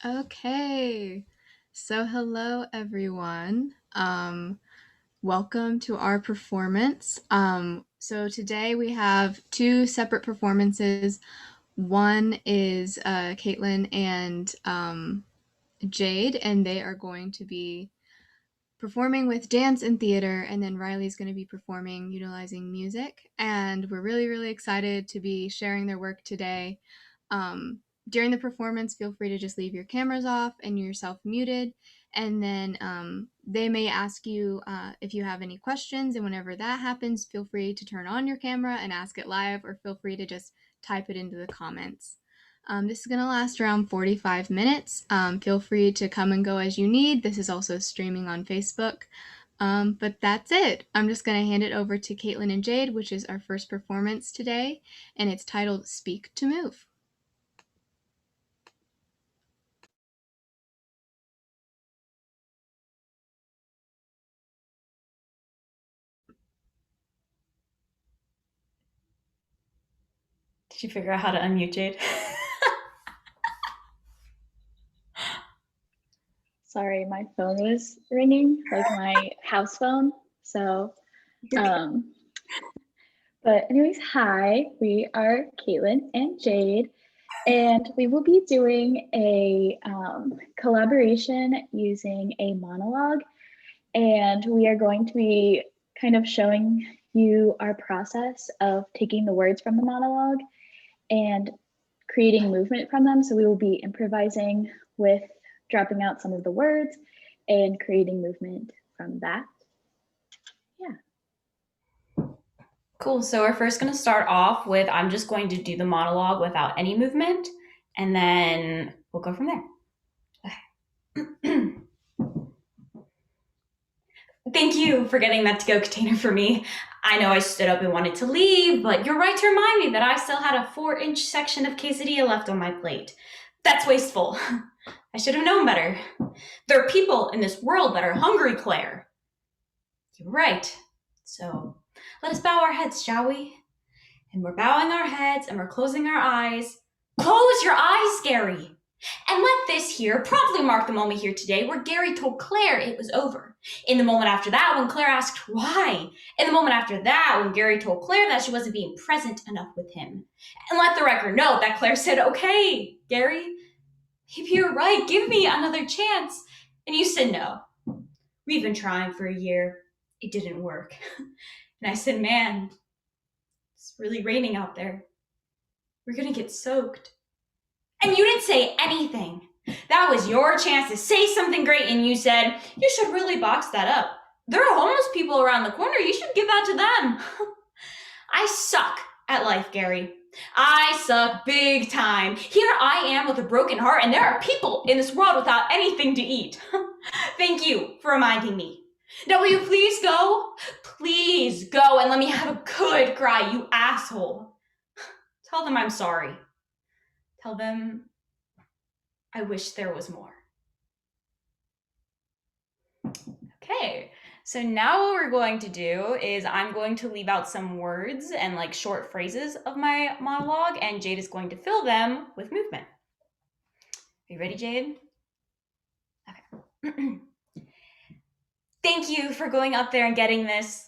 Okay, so hello everyone. Welcome to our performance. So today we have two separate performances. One is Caitlin and Jade, and they are going to be performing with dance and theater, and then Riley's going to be performing utilizing music. And we're really, really excited to be sharing their work today. During the performance, feel free to just leave your cameras off and yourself muted. And then they may ask you if you have any questions. And whenever that happens, feel free to turn on your camera and ask it live, or feel free to just type it into the comments. This is going to last around 45 minutes. Feel free to come and go as you need. This is also streaming on Facebook. But that's it. I'm just going to hand it over to Caitlin and Jade, which is our first performance today, and it's titled Speak to Move. Did you figure out how to unmute Jade? Sorry, my phone was ringing, like my house phone. So, um, but anyways, hi, we are Caitlin and Jade, and we will be doing a collaboration using a monologue. And we are going to be kind of showing you our process of taking the words from the monologue and creating movement from them. So we will be improvising with dropping out some of the words and creating movement from that. Yeah. Cool. So we're first going to start off with I'm just going to do the monologue without any movement, and then we'll go from there. Okay. Thank you for getting that to-go container for me. I know I stood up and wanted to leave, but you're right to remind me that I still had a 4-inch section of quesadilla left on my plate. That's wasteful. I should have known better. There are people in this world that are hungry, Claire. You're right. So let us bow our heads, shall we? And we're bowing our heads and we're closing our eyes. Close your eyes, Gary! And let this here promptly mark the moment here today where Gary told Claire it was over. In the moment after that, when Claire asked why. In the moment after that, when Gary told Claire that she wasn't being present enough with him. And let the record note that Claire said, okay, Gary, maybe you're right, give me another chance. And you said no. We've been trying for a year. It didn't work. And I said, man, it's really raining out there. We're gonna get soaked. And you didn't say anything. That was your chance to say something great, and you said, you should really box that up. There are homeless people around the corner. You should give that to them. I suck at life, Gary. I suck big time. Here I am with a broken heart, and there are people in this world without anything to eat. Thank you for reminding me. Now, will you please go? Please go and let me have a good cry, you asshole. Tell them I'm sorry. Tell them I wish there was more. Okay, so now what we're going to do is I'm going to leave out some words and like short phrases of my monologue, and Jade is going to fill them with movement. Are you ready, Jade? Okay. Thank you for going up there and getting this.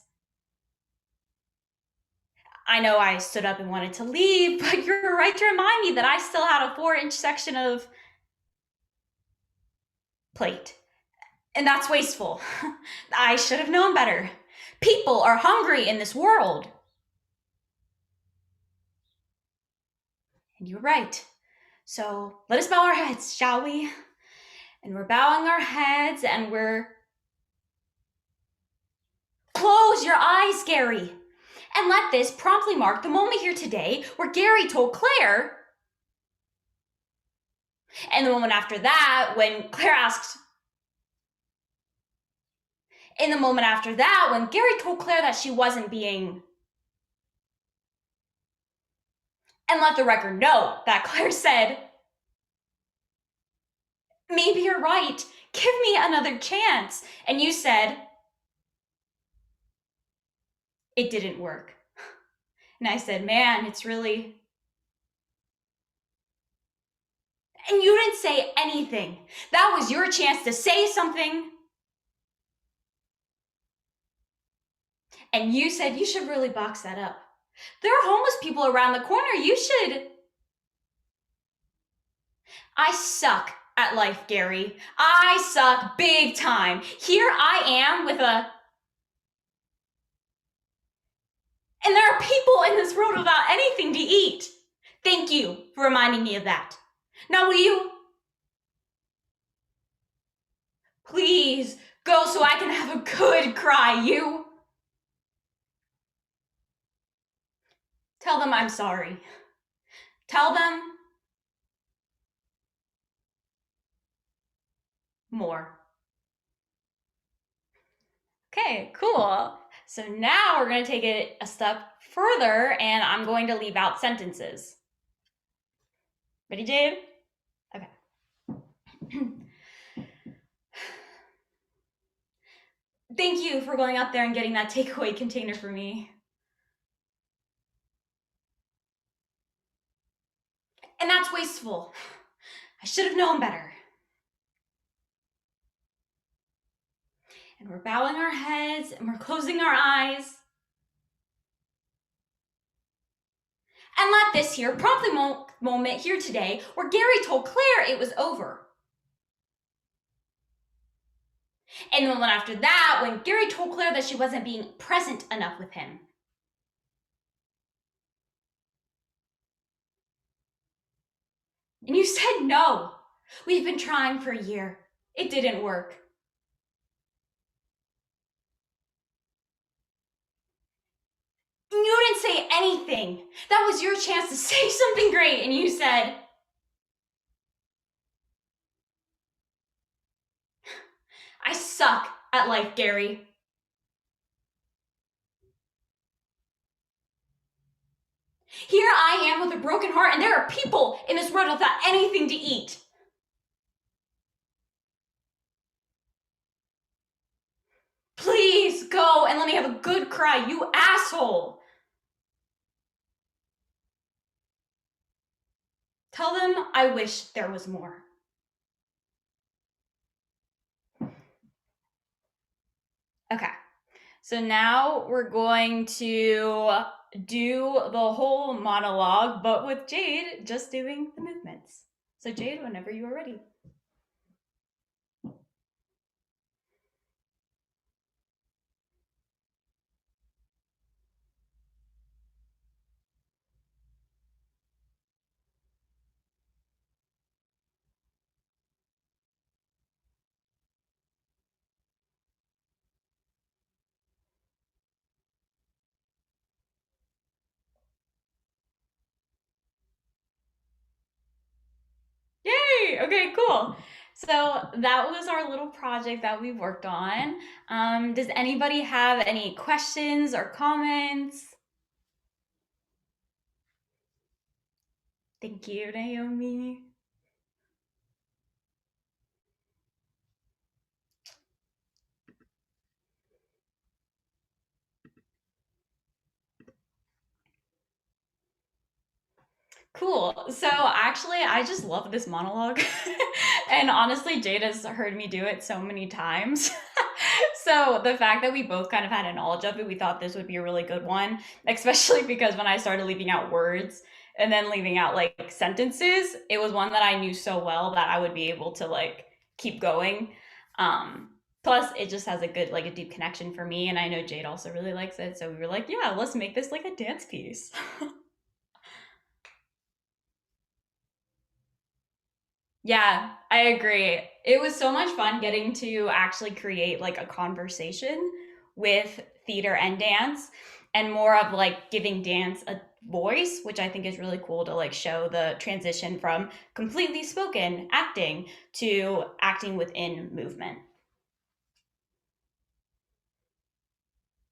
I know I stood up and wanted to leave, but you're right to remind me that I still had a 4-inch section of plate. And that's wasteful. I should have known better. People are hungry in this world. And you're right. So let us bow our heads, shall we? And we're bowing our heads and we're... Close your eyes, Gary. And let this promptly mark the moment here today where Gary told Claire. And the moment after that, when Claire asked... In the moment after that, when Gary told Claire that she wasn't being... And let the record know that Claire said, maybe you're right. Give me another chance. And you said, it didn't work. And I said, man, it's really... And you didn't say anything. That was your chance to say something. And you said you should really box that up. There are homeless people around the corner. You should. I suck at life, Gary. I suck big time. Here I am with a. And there are people in this world without anything to eat. Thank you for reminding me of that. Now, will you please go so I can have a good cry, you? Tell them I'm sorry. Tell them more. Okay, cool. So now we're going to take it a step further and I'm going to leave out sentences. Ready, Jade? Okay. Thank you for going up there and getting that takeaway container for me. And that's wasteful. I should have known better. And we're bowing our heads and we're closing our eyes. And let this here promptly moment here today where Gary told Claire it was over. And then after that, when Gary told Claire that she wasn't being present enough with him. And you said no. We've been trying for a year. It didn't work. And you didn't say anything. That was your chance to say something great. And you said, I suck at life, Gary. Here I am with a broken heart, and there are people in this world without anything to eat. Please go and let me have a good cry, you asshole. Tell them I wish there was more. Okay, so now we're going to do the whole monologue, but with Jade just doing the movements. So Jade, whenever you are ready. Yay! Okay, cool. So that was our little project that we worked on. Does anybody have any questions or comments? Thank you, Naomi. Cool. So actually, I just love this monologue. And honestly, Jade has heard me do it so many times. So the fact that we both kind of had a knowledge of it, we thought this would be a really good one, especially because when I started leaving out words and then leaving out like sentences, it was one that I knew so well that I would be able to like keep going. Plus it just has a good, like a deep connection for me. And I know Jade also really likes it. So we were like, yeah, let's make this like a dance piece. Yeah, I agree. It was so much fun getting to actually create like a conversation with theater and dance and more of like giving dance a voice, which I think is really cool to like show the transition from completely spoken acting to acting within movement.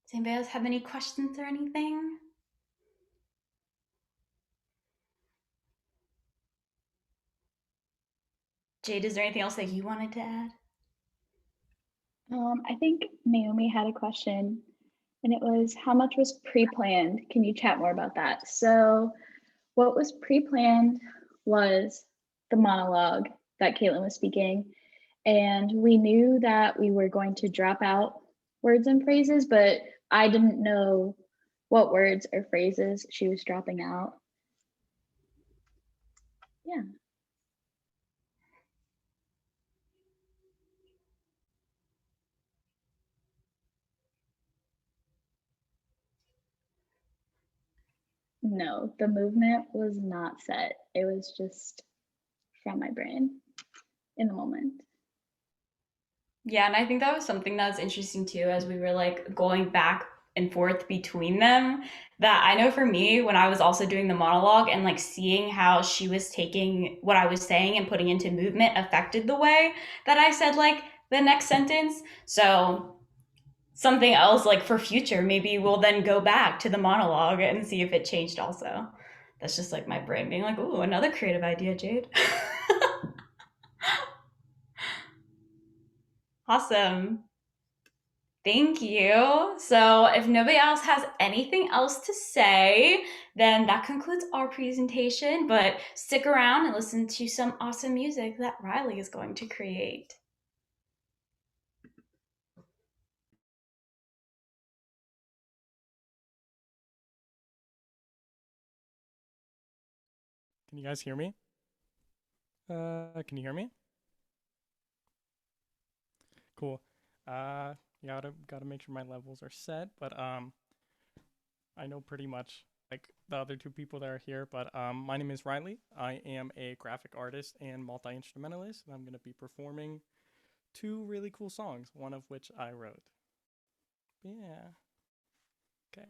Does anybody else have any questions or anything? Jade, is there anything else that you wanted to add? I think Naomi had a question, and it was how much was pre-planned? Can you chat more about that? So what was pre-planned was the monologue that Caitlin was speaking. And we knew that we were going to drop out words and phrases, but I didn't know what words or phrases she was dropping out. Yeah. No, the movement was not set. It was just from my brain in the moment. Yeah, and I think that was something that was interesting too as we were like going back and forth between them. That I know for me, when I was also doing the monologue and like seeing how she was taking what I was saying and putting into movement affected the way that I said like the next sentence. So something else like for future, maybe we'll then go back to the monologue and see if it changed also. That's just like my brain being like, ooh, another creative idea, Jade. Awesome. Thank you. So, if nobody else has anything else to say, then that concludes our presentation. But stick around and listen to some awesome music that Riley is going to create. Can you guys hear me? Can you hear me? Cool. Gotta make sure my levels are set, but I know pretty much like the other two people that are here, but my name is Riley. I am a graphic artist and multi-instrumentalist, and I'm gonna be performing two really cool songs, one of which I wrote. Yeah. Okay.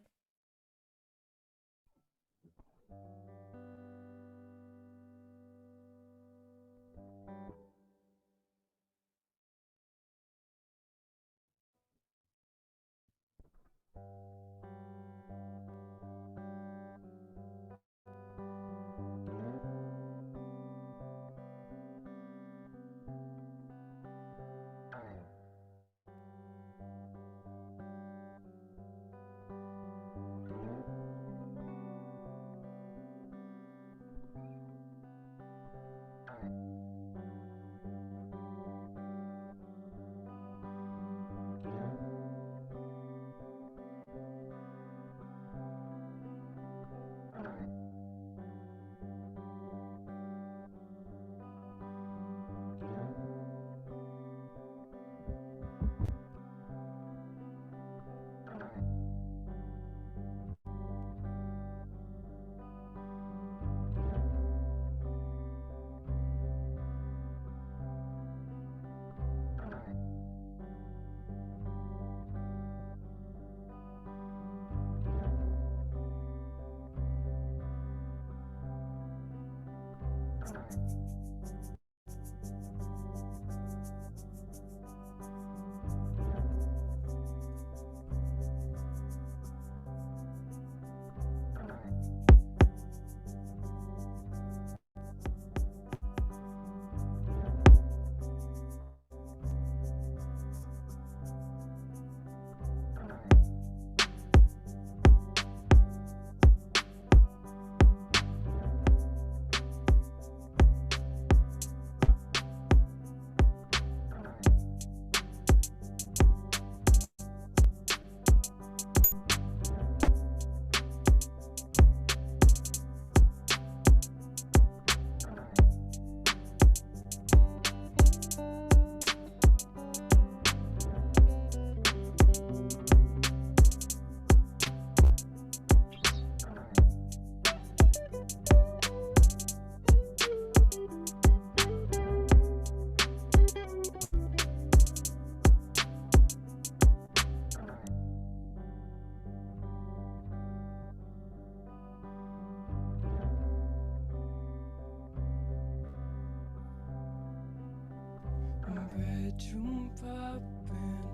Bedroom popping,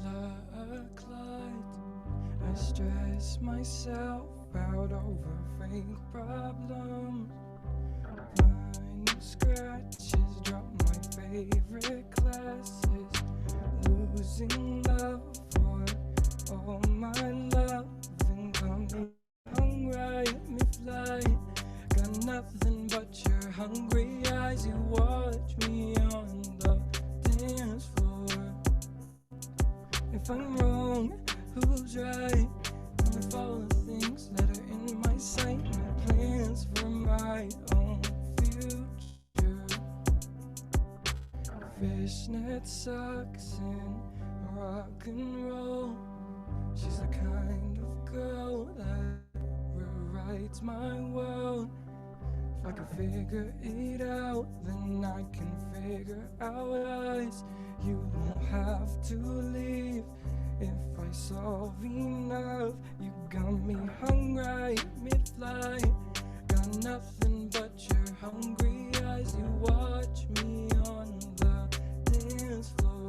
black lights. I stress myself out over fake problems. Minor scratches drop my favorite classes. Losing love for all my love and coming hungry, me flying. Got nothing but your hungry eyes. as you watch me on the dance floor. If I'm wrong, who's right? Only follow the things that are in my sight. No plans for my own future. Fishnet socks and rock and roll. She's the kind of girl that rewrites my world. If I can figure it out, then I can figure out us. You won't have to leave if I solve enough. You got me hung right mid-flight. Got nothing but your hungry eyes. You watch me on the dance floor.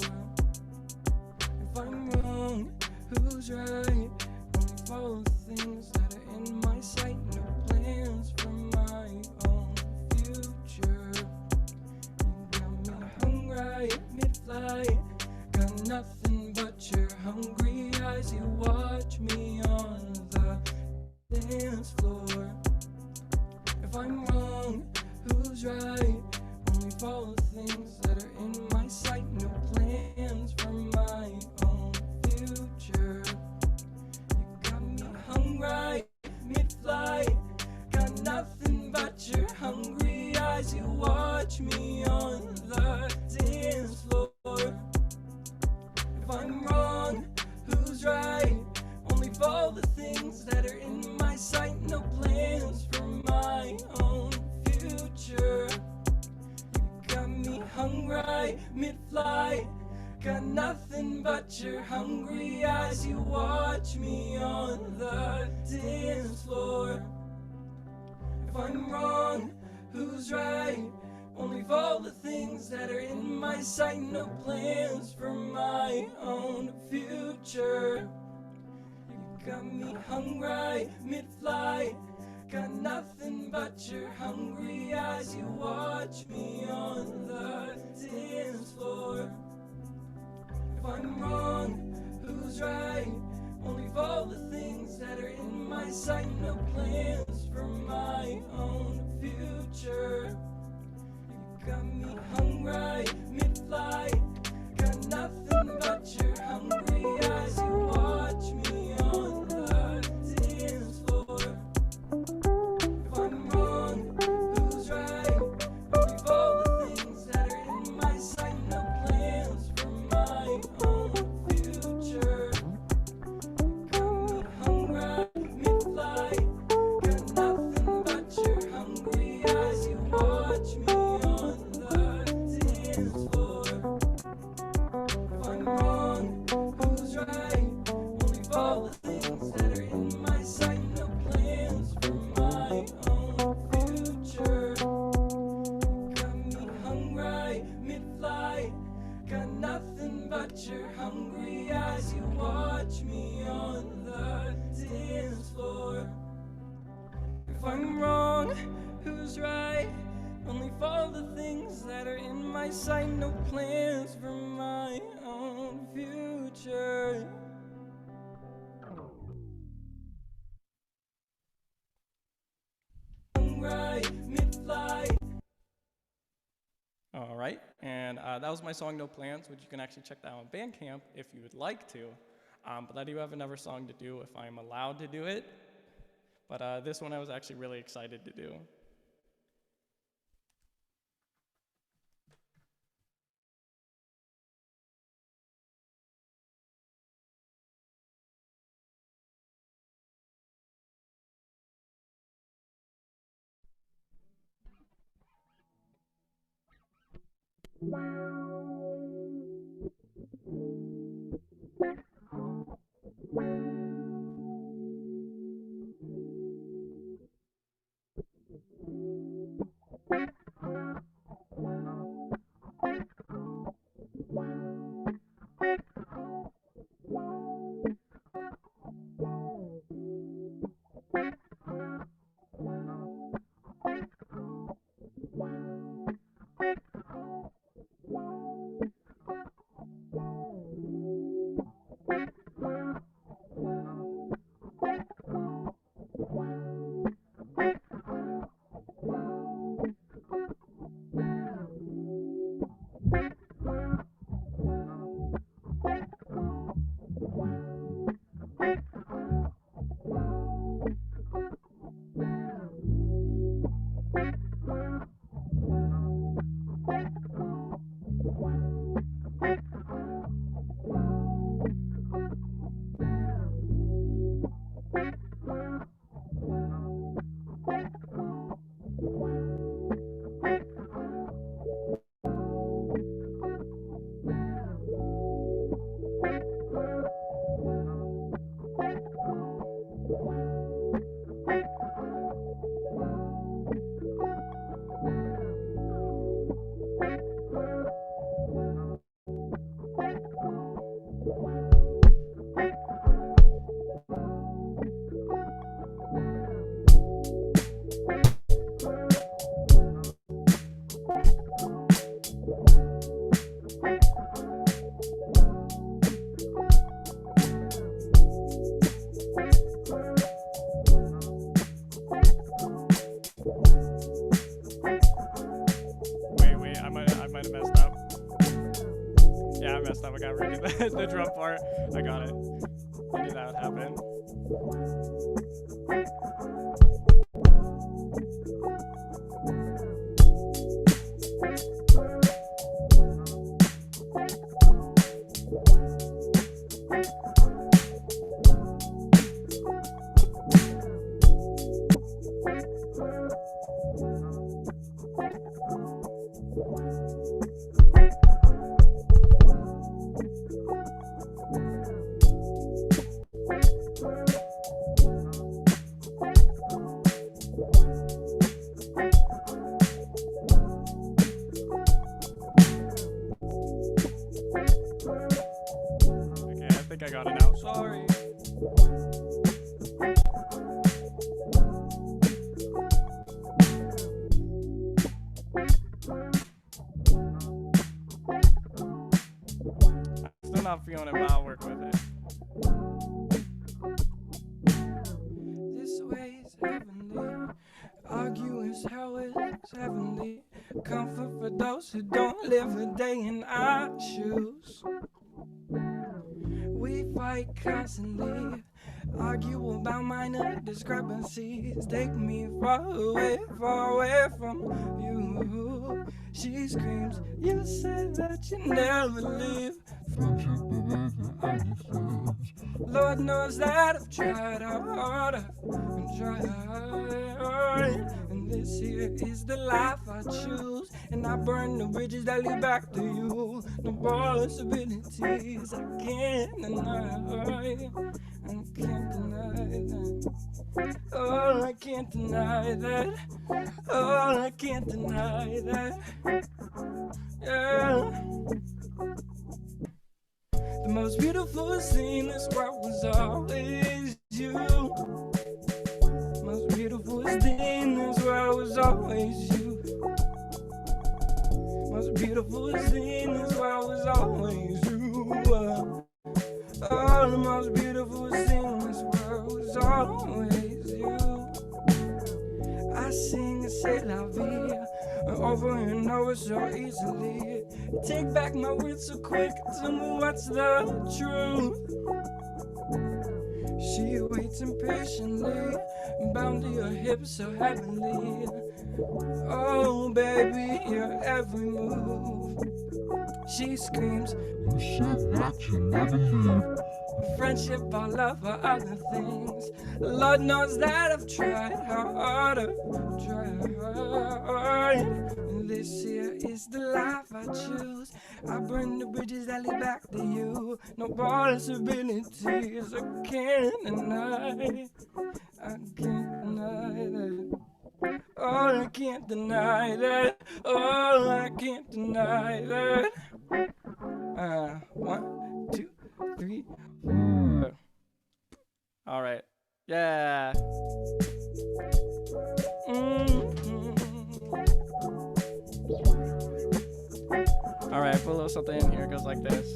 If I'm wrong, who's right? Only follow the things that are in my sight. No plans for my own future. You got me hung right mid-flight. Got nothing but your hungry eyes. You watch me on the dance floor. If I'm wrong, who's right? Only follow the things that are in my sight. No plans for my own future. You got me hung right mid-flight. Got nothing but your hungry eyes. You watch me on the dance floor. If I'm wrong, who's right? Only follow the things that are in my sight. No plans for my own future. You got me hung right mid-flight. Got nothing but your hungry eyes. You watch me on the dance floor. If I'm wrong, who's right? Only follow the things that are in my sight. No plans for my own future. You got me hung right mid-flight. Got nothing but your hungry eyes. You watch me on the dance floor. If I'm wrong, who's right? Only follow the things that are in my sight. No plans for my own future. You got me hung right mid-flight. Got nothing but your hungry eyes. You watch me on the dance floor. If I'm wrong, who's right? Only follow the things that are in my sight. No plans for my own future. You got me hung right mid-flight. Got nothing but your hungry eyes. You watch me on the dance floor. If I'm wrong, who's right? Only follow the things that are in my sight. No plans for my own future. You got me hung right mid-flight. Got nothing but your hungry eyes. You watch me on the dance floor. If I'm wrong, who's right? Only follow the things that are in my sight. No plans for my own future. Right, mid-flight. All right, and that was my song No Plans, which you can actually check that out on Bandcamp if you would like to. But I do have another song to do if I'm allowed to do it. But this one I was actually really excited to do. Wait, I might have messed up. Yeah, I messed up. I got rid of the drum part. I got it. I knew that would happen. Okay, I think I got it now. Sorry. I'm still not feeling it, but I'll work with it. This way's heavenly. Argue is how it's heavenly. Comfort for those who don't live a day in our shoes. We fight constantly. Argue about minor discrepancies. Take me far away from you. She screams, you said that you never leave. Lord knows that I've tried hard and tried. And this here is the life I choose. And I burn the bridges that lead back to you. No possibilities I can't deny. I can't deny that. Oh, I can't deny that. Oh, I can't deny that. Yeah. The most beautiful thing in this world was always you. Most beautiful thing in this world was always you. Most beautiful thing in this world was always you. Oh, the most beautiful thing in this world was always you. I sing and say la vie over and over so easily. Take back my words so quick, tell me what's the truth. She waits impatiently, bound to your hips so heavenly. Oh baby, your every move. She screams, you said that you never leave. Friendship, our love, or other things. Lord knows that I've tried harder, tried hard. This here is the life I choose. I burn the bridges that lead back to you. No possibilities I can't deny. I can't deny that. Oh, I can't deny that. Oh, I can't deny that. 1, 2, 3, 4. All right. Yeah. All right, put a little something in here. It goes like this.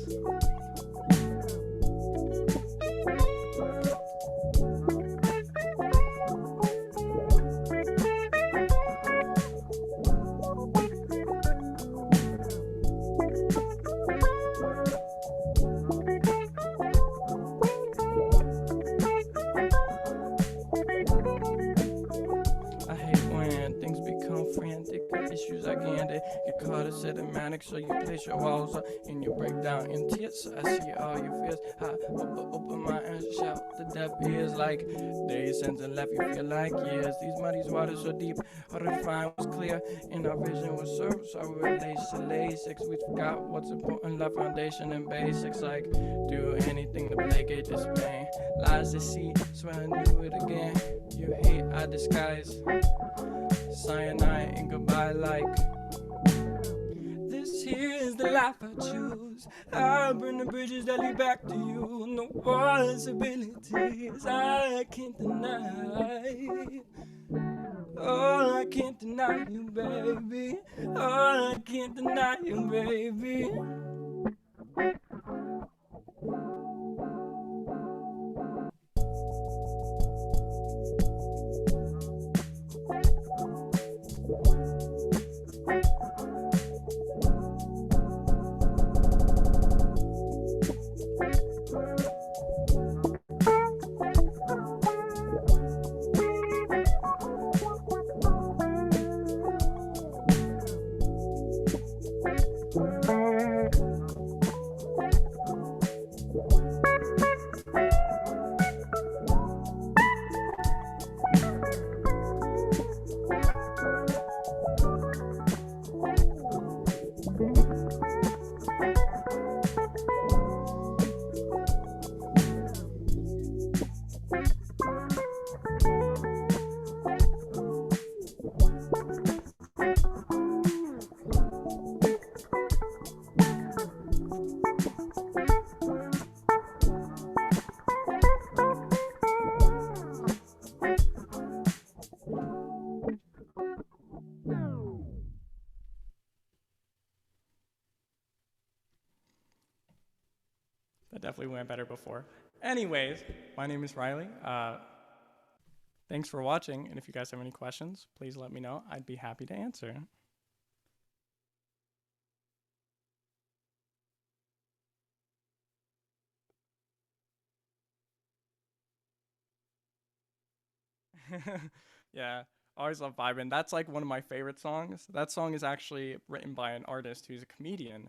I hate when things become frantic, issues as I can to get caught as cinematic. So you place your walls up and you break down in tears. So I see all your fears. I open my eyes, shout the deaf ears like days since and left. You feel like years. These muddy waters so deep, hard to find was clear, and our vision was served. So we relate to LASIX. We forgot what's important, love foundation and basics like do anything to placate this pain. Lies to see, swear I knew it again. You hate, I disguise. Cyanide and goodbye like this here is the life I choose. I burn the bridges that lead back to you. No possibilities I can't deny. Oh, I can't deny you, baby. Oh, I can't deny you, baby. That definitely went better before. Anyways, my name is Riley. Thanks for watching, and if you guys have any questions, please let me know. I'd be happy to answer. Yeah, always love vibing. That's like one of my favorite songs. That song is actually written by an artist who's a comedian,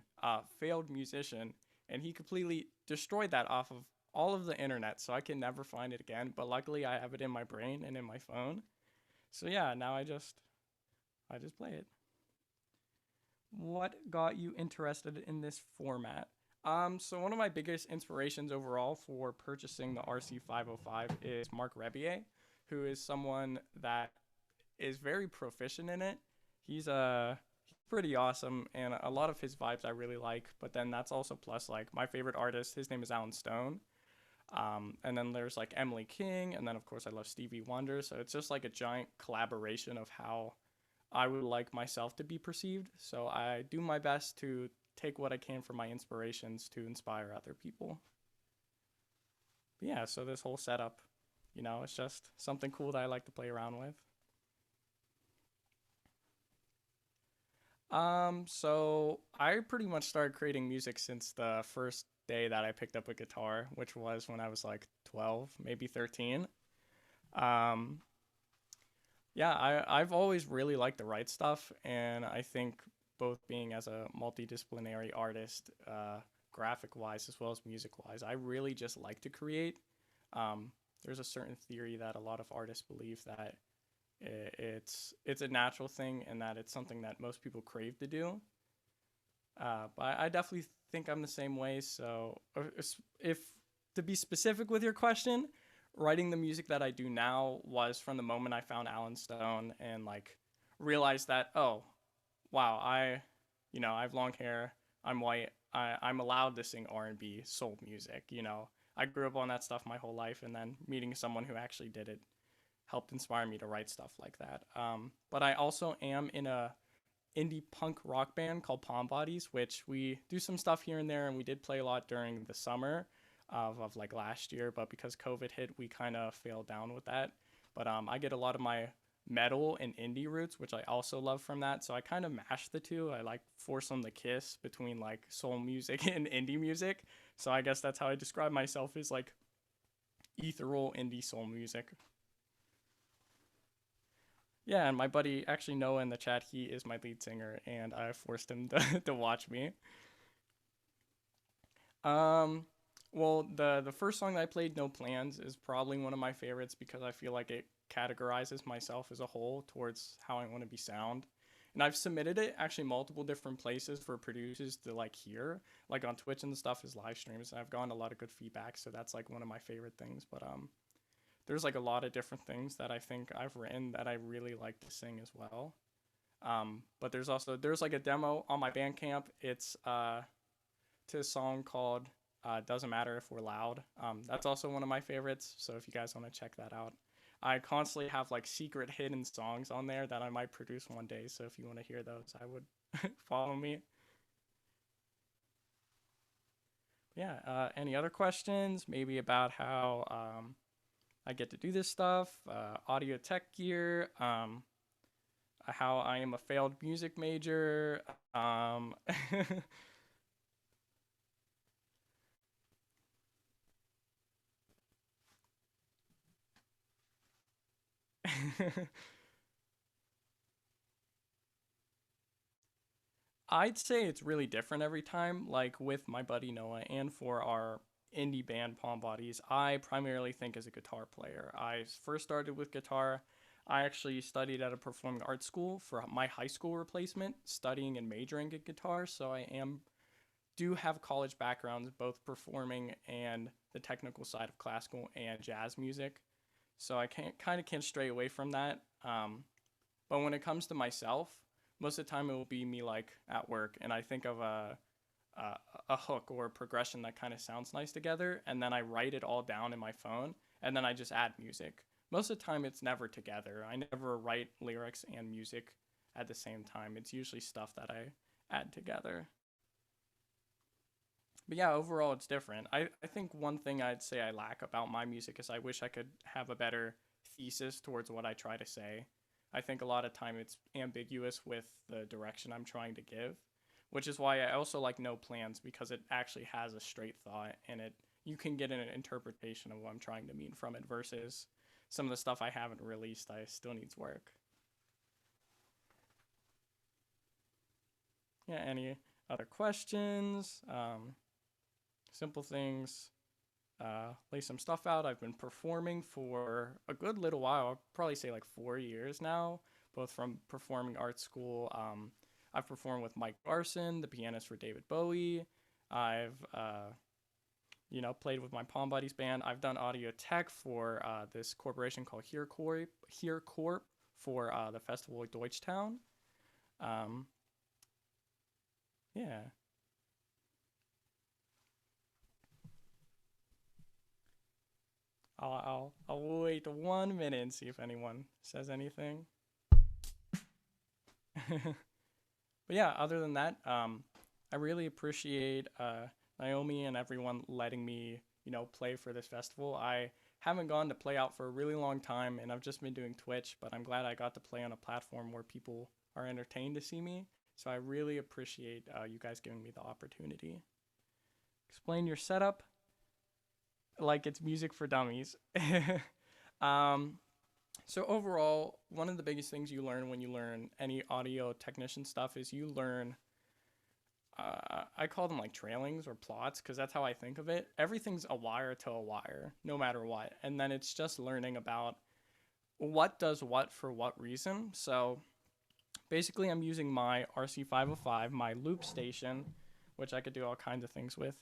failed musician, and he completely destroyed that off of all of the internet, so I can never find it again. But luckily, I have it in my brain and in my phone. So yeah, now I just play it. What got you interested in this format? So one of my biggest inspirations overall for purchasing the RC505 is Mark Rebier, who is someone that is very proficient in it. He's pretty awesome, and a lot of his vibes I really like. But then that's also plus like my favorite artist. His name is Alan Stone. And then there's like Emily King, and then of course I love Stevie Wonder. So it's just like a giant collaboration of how I would like myself to be perceived. So I do my best to take what I can from my inspirations to inspire other people. But yeah, so this whole setup, it's just something cool that I like to play around with. So I pretty much started creating music since the first day that I picked up a guitar, which was when I was like 12, maybe 13. Yeah, I've always really liked to write stuff, and I think both being as a multidisciplinary artist, graphic wise as well as music wise, I really just like to create. There's a certain theory that a lot of artists believe that it's a natural thing and that it's something that most people crave to do. But I definitely think I'm the same way. So if to be specific with your question, writing the music that I do now was from the moment I found Alan Stone and like realized that, oh, wow, I have long hair, I'm white, I'm allowed to sing R&B soul music. I grew up on that stuff my whole life, and then meeting someone who actually did it helped inspire me to write stuff like that. But I also am in a indie punk rock band called Palm Bodies, which we do some stuff here and there, and we did play a lot during the summer of like last year, but because COVID hit, we kind of failed down with that. But I get a lot of my metal and indie roots, which I also love from that. So I kind of mash the two. I like force on the kiss between like soul music and indie music. So I guess that's how I describe myself, is like ethereal indie soul music. Yeah, and my buddy, actually Noah in the chat, he is my lead singer, and I forced him to watch me. Um, well, the first song that I played, No Plans, is probably one of my favorites because I feel like it categorizes myself as a whole towards how I want to be sound. And I've submitted it actually multiple different places for producers to like hear, like on Twitch and stuff as live streams. I've gotten a lot of good feedback, so that's like one of my favorite things. But there's like a lot of different things that I think I've written that I really like to sing as well. But there's like a demo on my Bandcamp. It's to a song called Doesn't Matter If We're Loud. That's also one of my favorites, so if you guys want to check that out. I constantly have like secret hidden songs on there that I might produce one day, so if you want to hear those, I would follow me. Yeah, any other questions? Maybe about how I get to do this stuff, audio tech gear, how I am a failed music major. I'd say it's really different every time. Like with my buddy Noah and for our indie band Palm Bodies, I primarily think as a guitar player. I first started with guitar. I actually studied at a performing arts school for my high school replacement, studying and majoring in guitar. So I am do have college backgrounds, both performing and the technical side of classical and jazz music. So I can't stray away from that. But when it comes to myself, most of the time it will be me like at work, and I think of a, a hook or a progression that kind of sounds nice together, and then I write it all down in my phone, and then I just add music. Most of the time, it's never together. I never write lyrics and music at the same time. It's usually stuff that I add together. But yeah, overall, it's different. I think one thing I'd say I lack about my music is I wish I could have a better thesis towards what I try to say. I think a lot of time it's ambiguous with the direction I'm trying to give, which is why I also like No Plans because it actually has a straight thought and it you can get an interpretation of what I'm trying to mean from it versus some of the stuff I haven't released I still needs work. Yeah, any other questions? Simple things. Lay some stuff out. I've been performing for a good little while. I'll probably say like 4 years now, both from performing arts school. I've performed with Mike Garson, the pianist for David Bowie. I've played with my Palm Buddies band. I've done audio tech for this corporation called Here Corp for the festival at Deutschtown. Um, yeah. I'll wait 1 minute and see if anyone says anything. But yeah, other than that, I really appreciate Naomi and everyone letting me, play for this festival. I haven't gone to play out for a really long time, and I've just been doing Twitch, but I'm glad I got to play on a platform where people are entertained to see me. So I really appreciate you guys giving me the opportunity. Explain your setup like it's music for dummies. um, so overall, one of the biggest things you learn when you learn any audio technician stuff is you learn. I call them like trailings or plots because that's how I think of it. Everything's a wire to a wire, no matter what, and then it's just learning about what does what for what reason. So basically, I'm using my RC505, my loop station, which I could do all kinds of things with.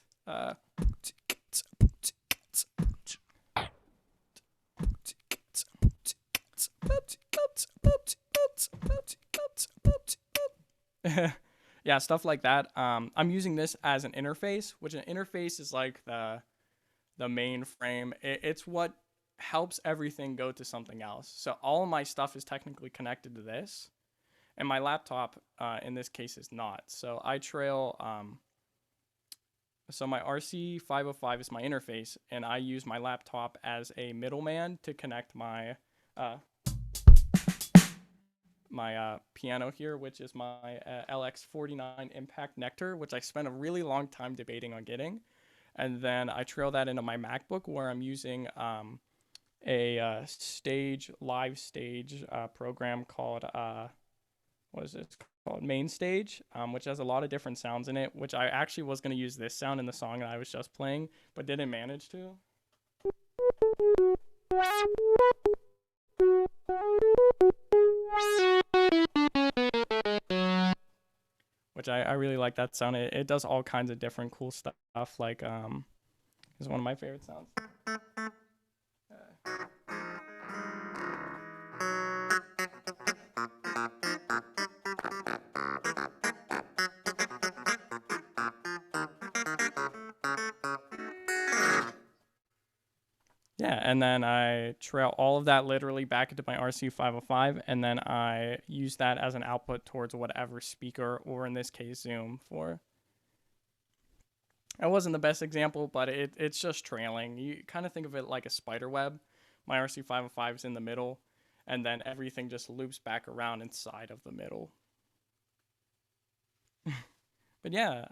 Yeah, stuff like that. I'm using this as an interface, which an interface is like the main frame. It's what helps everything go to something else. So all of my stuff is technically connected to this, and my laptop in this case is not. So I trail. So my RC505 is my interface, and I use my laptop as a middleman to connect my piano here, which is my LX49 Impact Nectar, which I spent a really long time debating on getting. And then I trail that into my MacBook where I'm using a live stage program called what is it called, Main Stage, which has a lot of different sounds in it, which I actually was going to use this sound in the song that I was just playing, but didn't manage to. Which I really like that sound. It does all kinds of different cool stuff. Like is one of my favorite sounds. Yeah, and then I trail all of that literally back into my RC505, and then I use that as an output towards whatever speaker, or in this case, Zoom, for. It wasn't the best example, but it's just trailing. You kind of think of it like a spider web. My RC505 is in the middle, and then everything just loops back around inside of the middle. But yeah,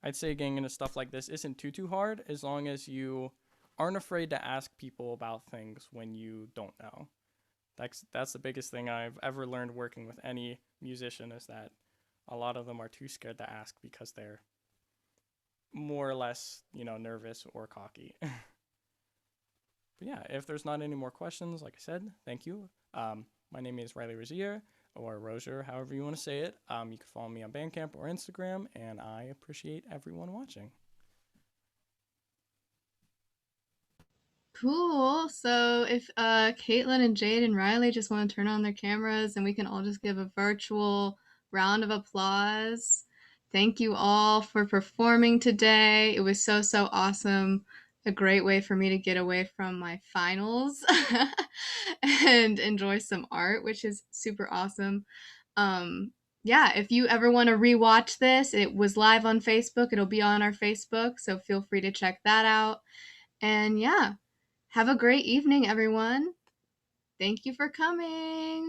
I'd say getting into stuff like this isn't too hard, as long as you aren't afraid to ask people about things when you don't know. That's the biggest thing I've ever learned working with any musician, is that a lot of them are too scared to ask because they're more or less, nervous or cocky. But yeah, if there's not any more questions, like I said, thank you. My name is Riley Rozier, or ROZIER, however you want to say it. You can follow me on Bandcamp or Instagram, and I appreciate everyone watching. Cool. So if Caitlin and Jade and Riley just want to turn on their cameras and we can all just give a virtual round of applause. Thank you all for performing today. It was so awesome. A great way for me to get away from my finals and enjoy some art, which is super awesome. Yeah, if you ever want to rewatch this, it was live on Facebook. It'll be on our Facebook, so feel free to check that out. And yeah, have a great evening, everyone. Thank you for coming.